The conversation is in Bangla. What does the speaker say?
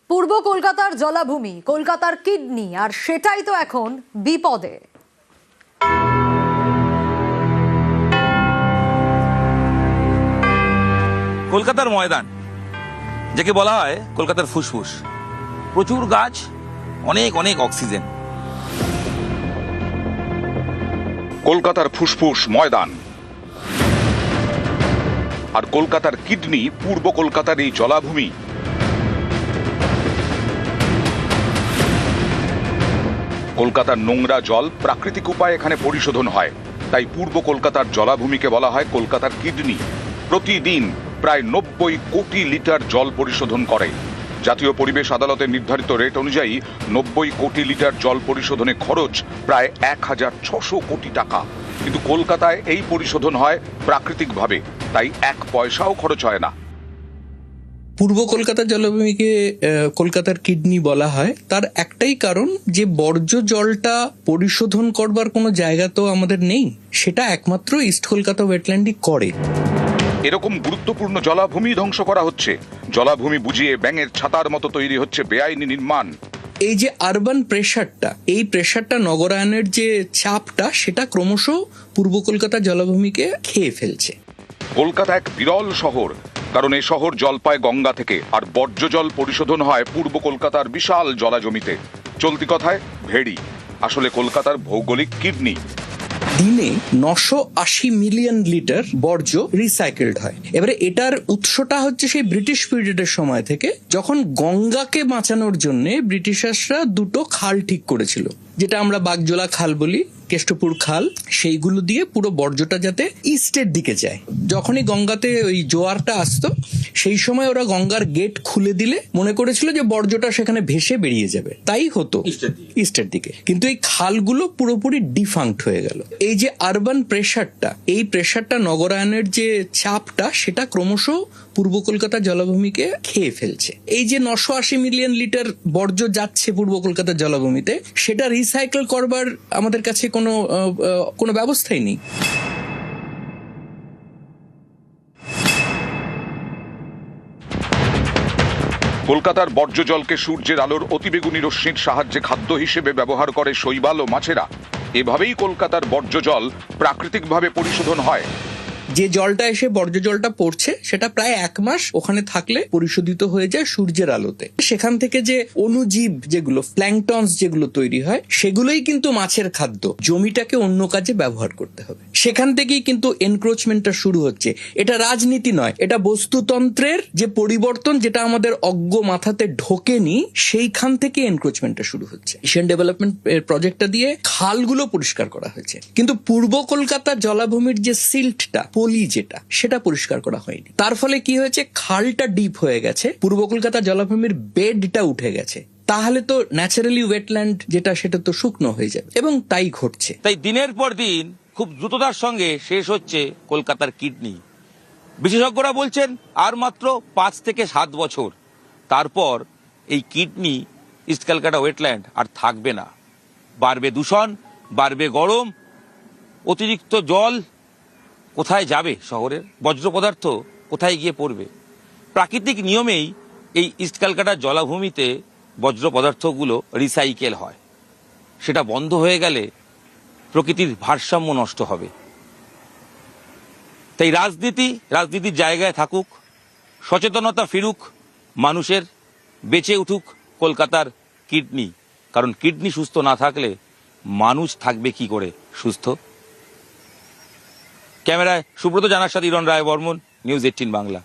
পূর্ব কলকাতার জলাভূমি, কলকাতার কিডনি, আর সেটাই তো এখন বিপদে। কলকাতার ময়দান, যাকে বলা হয় কলকাতার ফুসফুস, প্রচুর গাছ, অনেক অনেক অক্সিজেন। কলকাতার ফুসফুস ময়দান আর কলকাতার কিডনি পূর্ব কলকাতার এই জলাভূমি। কলকাতার নোংরা জল প্রাকৃতিক উপায়ে এখানে পরিশোধন হয়, তাই পূর্ব কলকাতার জলাভূমিকে বলা হয় কলকাতার কিডনি। প্রতিদিন প্রায় 90 কোটি লিটার জল পরিশোধন করে। জাতীয় পরিবেশ আদালতের নির্ধারিত রেট অনুযায়ী 90 কোটি লিটার জল পরিশোধনে খরচ প্রায় 1600 কোটি টাকা। কিন্তু কলকাতায় এই পরিশোধন হয় প্রাকৃতিকভাবে, তাই 1 পয়সাও খরচ হয় না। পূর্ব কলকাতার জলাভূমিকে কলকাতার কিডনি বলা হয়, তার একটাই কারণ যে বর্জ্য জলটা পরিশোধন করবার কোনো জায়গা তো আমাদের নেই, সেটা একমাত্র ইস্ট কলকাতা ওয়েটল্যান্ডই করে। এরকম গুরুত্বপূর্ণ জলাভূমি ধ্বংস করা হচ্ছে। জলাভূমি বুঝিয়ে ব্যাঙের ছাতার মতো তৈরি হচ্ছে বেআইনি নির্মাণ। এই যে আরবান প্রেশারটা, এই প্রেশারটা, নগরায়নের যে চাপটা, সেটা ক্রমশ পূর্ব কলকাতা জলাভূমিকে খেয়ে ফেলছে। কলকাতা এক বিরল শহর, কারণ এই শহর জল পায় গঙ্গা থেকে, আর বর্জ্য জল পরিশোধন হয় পূর্ব কলকাতার বিশাল জলাজমিতে। চলতি কথায় ভেড়ি, আসলে কলকাতার ভৌগোলিক কিডনি। দিনে 980 মিলিয়ন লিটার বর্জ্য রিসাইকেলড হয়। এবারে এটার উৎসটা হচ্ছে সেই ব্রিটিশ পিরিয়ডের সময় থেকে, যখন গঙ্গাকে বাঁচানোর জন্য ব্রিটিশার্সরা দুটো খাল ঠিক করেছিল, যেটা আমরা বাগজোলা খাল বলি, কেষ্টপুর খাল। সেইগুলো দিয়ে পুরো বর্জ্যটা যাতে ইস্টের দিকে যায়। যখনই গঙ্গাতে ওই জোয়ারটা আসতো, সেই সময় ওরা গঙ্গার গেট খুলে দিলে মনে করেছিল যে বর্জ্যটা সেখানে ভেসে বেরিয়ে যাবে, তাই হতো ইস্টের দিকে। কিন্তু এই খালগুলো পুরোপুরি ডিফাঙ্ক্ট হয়ে গেল। এই যে আরবান প্রেশারটা, এই প্রেশারটা, নগরায়নের যে চাপটা, সেটা ক্রমশ পূর্ব কলকাতা জলাভূমিকে খেয়ে ফেলছে। এই যে 980 মিলিয়ন লিটার বর্জ্য যাচ্ছে পূর্ব কলকাতা জলাভূমিতে, সেটা রিসাইকেল করবার আমাদের কাছে কোনো ব্যবস্থাই নেই। কলকাতার বর্জ্য জলকে সূর্যের আলোর অতিবেগুনি রশ্মির সাহায্যে খাদ্য হিসেবে ব্যবহার করে শৈবাল ও মাছেরা। এভাবেই কলকাতার বর্জ্য জল প্রাকৃতিকভাবে পরিশোধন হয়। যে জলটা এসে বর্জ্য জলটা পড়ছে, সেটা প্রায় 1 মাস ওখানে থাকলে পরিশোধিত হয়ে যায় সূর্যের আলোতে। সেখান থেকে যে অণুজীব, যেগুলো প্ল্যাঙ্কটনস যেগুলো তৈরি হয়, সেগুলোই কিন্তু মাছের খাদ্য। জমিটাকে অন্য কাজে ব্যবহার করতে হবে। সেখান থেকেই কিন্তু এনক্রোচমেন্টটা শুরু হচ্ছে। এটা রাজনীতি নয়, এটা বস্তুতন্ত্রের যে পরিবর্তন, যেটা আমাদের অজ্ঞ মাথাতে ঢোকেনি, সেইখান থেকে এনক্রোচমেন্টটা শুরু হচ্ছে। এশিয়ান ডেভেলপমেন্ট প্রজেক্টটা দিয়ে খালগুলো পরিষ্কার করা হয়েছে, কিন্তু পূর্ব কলকাতা জলাভূমির যে সিল্টটা, পলি যেটা, সেটা পরিষ্কার করা হয়নি। তার ফলে কি হয়েছে, খালটা ডিপ হয়ে গেছে, পূর্ব কলকাতা জলাভূমির বেডটা উঠে গেছে। তাহলে তো ন্যাচারালি ওয়েটল্যান্ড যেটা, সেটা তো শুকনো হয়ে যাবে, এবং তাই ঘটছে। তাই দিনের পর দিন খুব দ্রুততার সঙ্গে শেষ হচ্ছে কলকাতার কিডনি। বিশেষজ্ঞরা বলছেন আর মাত্র 5 থেকে 7 বছর, তারপর এই কিডনি ইস্ট ক্যালকাটা ওয়েটল্যান্ড আর থাকবে না। বাড়বে দূষণ, বাড়বে গরম, অতিরিক্ত জল কোথায় যাবে? শহরের বর্জ্য পদার্থ কোথায় গিয়ে পড়বে? প্রাকৃতিক নিয়মেই এই ইস্ট ক্যালকাটার জলাভূমিতে বর্জ্য পদার্থগুলো রিসাইকেল হয়। সেটা বন্ধ হয়ে গেলে প্রকৃতির ভারসাম্য নষ্ট হবে। তাই রাজনীতির জায়গায় থাকুক, সচেতনতা ফিরুক মানুষের, বেঁচে উঠুক কলকাতার কিডনি। কারণ কিডনি সুস্থ না থাকলে মানুষ থাকবে কি করে সুস্থ? ক্যামেরায় সুব্রত জানার সাথে ইরণ রায় বর্মন, নিউজ 18 বাংলা।